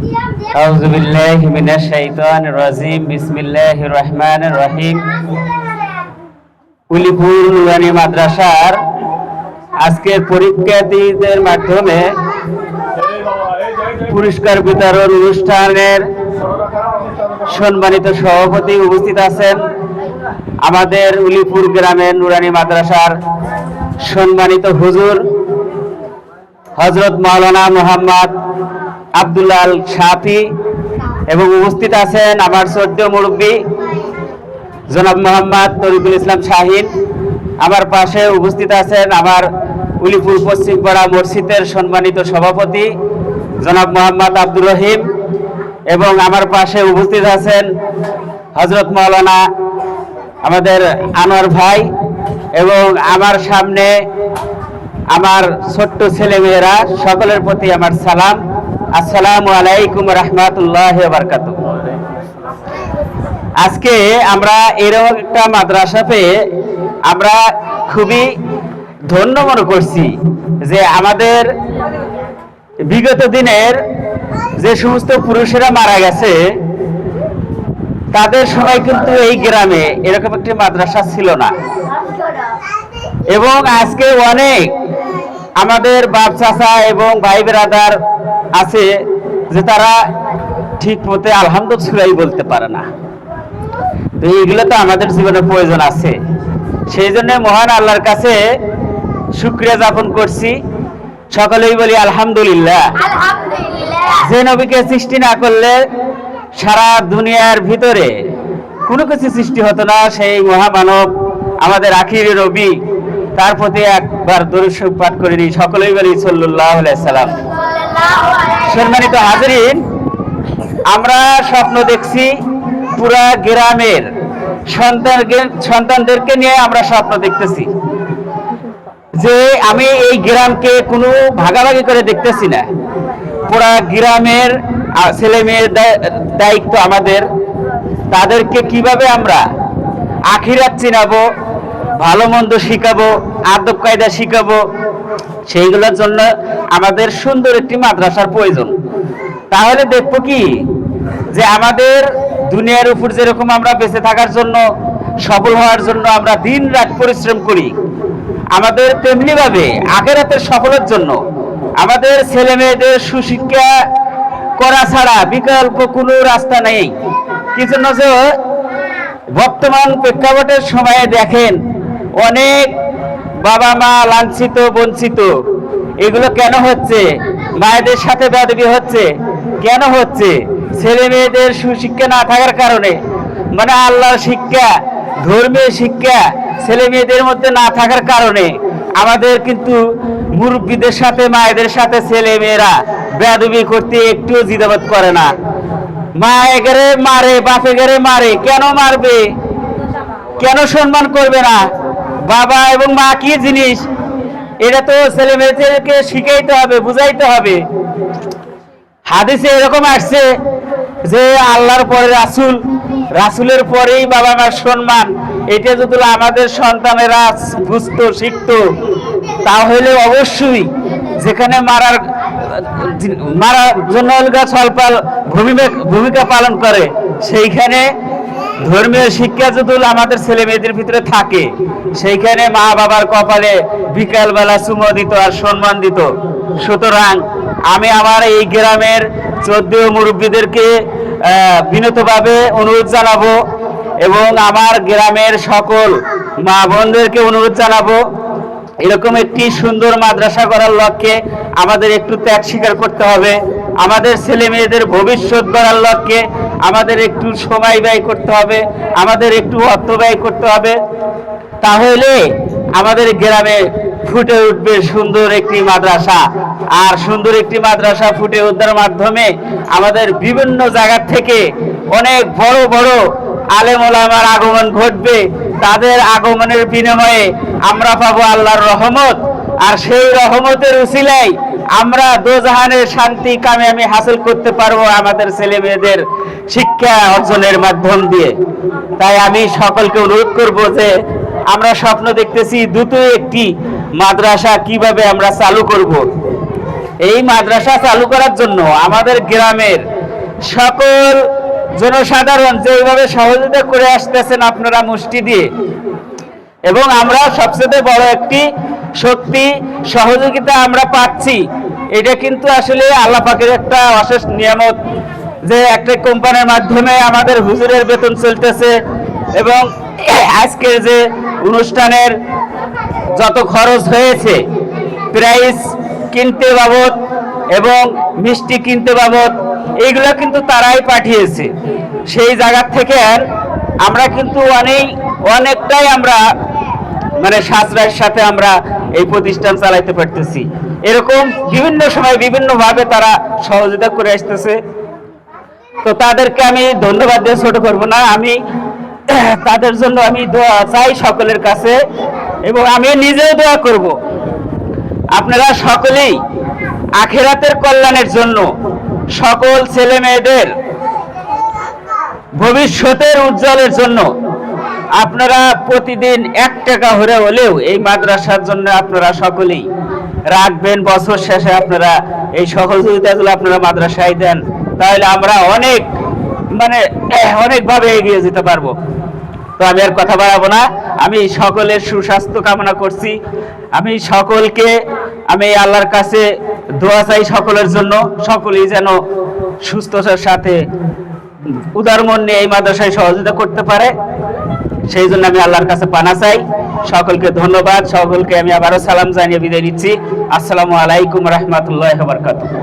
আউযু বিল্লাহি মিনাশ শাইতানির রাজিম। বিসমিল্লাহির রহমানির রহিম। উলিপুর নুরানি মাদ্রাসার আজকের পরীক্ষার্থীদের মাধ্যমে পুরস্কার বিতরণ অনুষ্ঠানের সম্মানিত সভাপতি উপস্থিত আছেন আমাদের উলিপুর গ্রামের নুরানি মাদ্রাসার সম্মানিত হুজুর হযরত মাওলানা মোহাম্মদ আব্দুল্লাহ আল শাফি এবং উপস্থিত আছেন আমার শ্রদ্ধেয় মুরব্বী জনাব মোহাম্মদ তরিকুল ইসলাম শাহিন। আমার পাশে উপস্থিত আছেন আমার উলিপুর পশ্চিম পাড়া মসজিদের সম্মানিত সভাপতি জনাব মোহাম্মদ আব্দুর রহিম এবং আমার পাশে উপস্থিত আছেন হযরত মাওলানা আমাদের আনোয়ার ভাই এবং আমার সামনে আমার ছোট্ট ছেলেমেয়েরা, সকলের প্রতি আমার সালাম। আসসালামু আলাইকুম রাহমাতুল্লাহি ওয়া বারাকাতুহু। আজকে আমরা এরকম একটা মাদ্রাসা পেয়ে আমরা খুবই ধন্য মনে করছি যে আমাদের বিগত দিনের যে সমস্ত পুরুষেরা মারা গেছে তাদের সময় কিন্তু এই গ্রামে এরকম একটি মাদ্রাসা ছিল না এবং আজকে অনেক আমাদের বাপ চাচা এবং ভাই বেরাদার আছে যে তারা ঠিক মতে আলহামদুলিল্লাহ বলতে পারে না। তো এইগুলো তো আমাদের জীবনে প্রয়োজন আছে, সেই জন্য মহান আল্লাহর কাছে শুকরিয়া জ্ঞাপন করছি। সকলেই বলি আলহামদুলিল্লাহ। যে নবীকে সৃষ্টি না করলে সারা দুনিয়ার ভিতরে কোনো কিছু সৃষ্টি হতো না, সেই মহামানব আমাদের আখিরি নবী, তার প্রতি একবার দরুদ শরীফ পাঠ করে নিই। সকলেই বলি সাল্লাল্লাহু আলাইহি সাল্লাম। সম্মানিত হাজিরিন, আমরা স্বপ্ন দেখছি পুরা গ্রামের সন্তানদেরকে নিয়ে আমরা স্বপ্ন দেখতেছি যে আমি এই গ্রামকে কোনো ভাগাভাগি করে দেখতেছি না। পুরা গ্রামের ছেলে মেয়ের দায়িত্ব আমাদের। তাদেরকে কিভাবে আমরা আখিরাত চিনাবো, ভালো মন্দ শিখাবো, আদব কায়দা শিখাবো, সেইগুলোর জন্য আমাদের সুন্দর একটি মাদ্রাসার প্রয়োজন। তাহলে দেখবো কি যে আমাদের দুনিয়ার উপর যেরকম আমরা বেঁচে থাকার জন্য, সফল হওয়ার জন্য আমরা দিন রাত পরিশ্রম করি, আমাদের তেমনি ভাবে আখিরাতের সফলের জন্য আমাদের ছেলে মেয়েদের সুশিক্ষা করা ছাড়া বিকল্প কোনো রাস্তা নেই। কি জন্য যে বর্তমান প্রেক্ষাপটের সময়ে দেখেন অনেক বাবা মা লাঞ্ছিত বঞ্চিত। এগুলো কেন হচ্ছে? মায়েদের সাথে বেয়াদবি হচ্ছে। কেন হচ্ছে? ছেলে মেয়েদের সুশিক্ষা না থাকার কারণে, মানে আল্লাহর শিক্ষা, ধর্মীয় শিক্ষা ছেলে মেয়েদের মধ্যে না থাকার কারণে আমাদের কিন্তু মুরব্বীদের সাথে, মায়েদের সাথে ছেলে মেয়েরা বেয়াদবি করতে একটুও দ্বিধাবোধ করে না। মা এগারে মারে, বাপ এগারে মারে। কেন মারবে? কেন সম্মান করবে না? বাবা এবং মা কি জিনিস এটা তো ছেলে মেয়েদেরকে শিখাইতে হবে, বুঝাইতে হবে। হাদিসে এরকম আসছে যে আল্লাহর পরে রাসূল, রাসূলের পরেই বাবা মার সম্মান। এটা যদি আমাদের সন্তানেরা বুঝতো, শিখতো, তাহলে অবশ্যই যেখানে মারার জন্য সলপাল ভূমিকা পালন করে, সেইখানে ধর্মীয় শিক্ষা যদি আমাদের ছেলে মেয়েদের ভিতরে থাকে, সেইখানে মা বাবার কপালে বিকালবেলা চুমো দিত আর সম্মান দিত। সুতরাং আমি আমার এই গ্রামের 14 মুরব্বীদেরকে বিনীতভাবে অনুরোধ জানাবো এবং আমার গ্রামের সকল মা বোনদেরকে অনুরোধ জানাবো, এরকম একটি সুন্দর মাদ্রাসা করার লক্ষ্যে আমাদের একটু ত্যাগ স্বীকার করতে হবে। আমাদের ছেলে মেয়েদের ভবিষ্যৎ গড়ার লক্ষ্যে আমাদের একটু সময় ব্যয় করতে হবে, আমাদের একটু অর্থ ব্যয় করতে হবে। তাহলে আমাদের গ্রামে ফুটে উঠবে সুন্দর একটি মাদ্রাসা। আর সুন্দর একটি মাদ্রাসা ফুটে ওঠার মাধ্যমে আমাদের বিভিন্ন জায়গা থেকে অনেক বড় বড় আলেম ওলামার আগমন ঘটবে। তাদের আগমনের বিনিময়ে আমরা পাবো আল্লাহর রহমত, আর সেই রহমতের উসিলায় আমরা দোজাহানের শান্তি কামিয়াবি হাসিল করতে পারবো আমাদের ছেলে মেয়েদের শিক্ষা অর্জনের মাধ্যম দিয়ে। তাই আমি সকলকে অনুরোধ করব যে আমরা স্বপ্ন দেখতেছি দ্রুত একটি মাদ্রাসা কিভাবে আমরা চালু করব। এই মাদ্রাসা চালু করার জন্য আমাদের গ্রামের সকল জনসাধারণ যেভাবে সহযোগিতা করে আসতেছেন আপনারা মুষ্টি দিয়ে, এবং আমরা সবচেয়ে বড় একটি শক্তি সহযোগিতা আমরা পাচ্ছি, এটা কিন্তু আসলে আল্লাহ পাকের একটা অশেষ নিয়ামত যে একটা কোম্পানির মাধ্যমে আমাদের হুজুরের বেতন চলতেছে, এবং আজকের যে অনুষ্ঠানের যত খরচ হয়েছে প্রাইস কিনতে বাবদ এবং মিষ্টি কিনতে বাবদ এইগুলো কিন্তু তারাই পাঠিয়েছে। সেই জায়গা থেকে আমরা কিন্তু অনেকটাই আমরা মানে সাশ্রয়ের সাথে আমরা এই প্রতিষ্ঠান চালাইতে পারতেছি। এরকম বিভিন্ন সময় বিভিন্নভাবে তারা সহযোগিতা করে আসতেছে। তো তাদেরকে আমি ধন্যবাদ দিয়ে ছোট করব না, আমি তাদের জন্য আমি দোয়া চাই সকলের কাছে, এবং আমি নিজেও দোয়া করব আপনারা সকলেই আখিরাতের কল্যাণের জন্য, সকল ছেলে মেয়েদের ভবিষ্যতের উজ্জ্বলের জন্য আপনারা প্রতিদিন 1 টাকা হলেও এই মাদ্রাসার জন্য আপনারা সকলেই রাখবেন। বছর শেষে আপনারা এই সহযোগিতাগুলো আপনারা মাদ্রাসায় দেন, তাহলে আমরা অনেকভাবে এগিয়ে যেতে পারবো। তো আমি আর কথা বাড়াবো না, আমি সকলের সুস্বাস্থ্য কামনা করছি। আমি সকলকে আমি আল্লাহর কাছে দোয়া চাই সকলের জন্য, সকলেই যেন সুস্থতার সাথে উদার মন নিয়ে এই মাদ্রাসায় সহযোগিতা করতে পারে, সেই জন্য আমি আল্লাহর কাছে পানা চাই। সকলকে ধন্যবাদ, সকলকে আমি আবারও সালাম জানিয়ে বিদায় নিচ্ছি। আসসালামু আলাইকুম রহমতুল্লাহ বারকাতুহু।